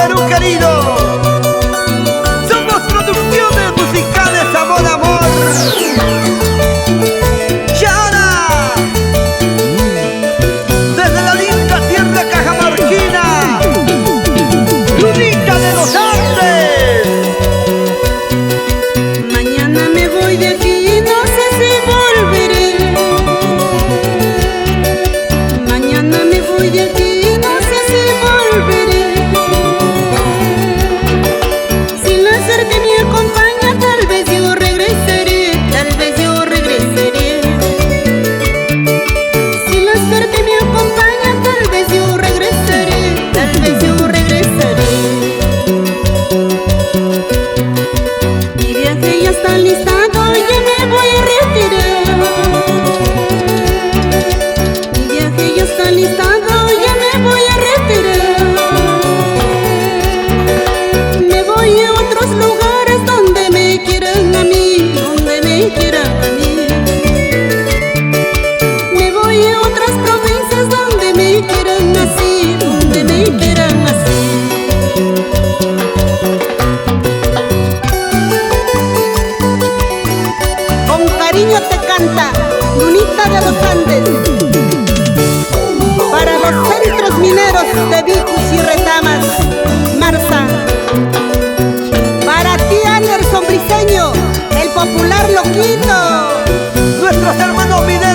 Perú querido. Somos producciones musicales Amor Amor. ¡Chara! Desde la linda tierra cajamarquina, Lunita de los Andes. Mañana me voy de aquí, no sé si volveré. Mañana me voy de aquí, no sé si volveré. Si la suerte me acompaña, tal vez yo regresaré, tal vez yo regresaré. Si la suerte me acompaña, tal vez yo regresaré, tal vez yo regresaré. Mi viaje ya está listado, ya me voy a retirar. Mi viaje ya está listado, ya me voy a retirar. Me voy a otros lugares donde me quieran a mí, donde me quieran a mí. Me voy a otras provincias donde me quieran así, donde me quieran así. Con cariño te canta Lunita de los Andes, para los centros mineros de Vicus y Retamas, Marza. Para ti, Anderson Briceño, el popular loquito. Nuestros hermanos mineros.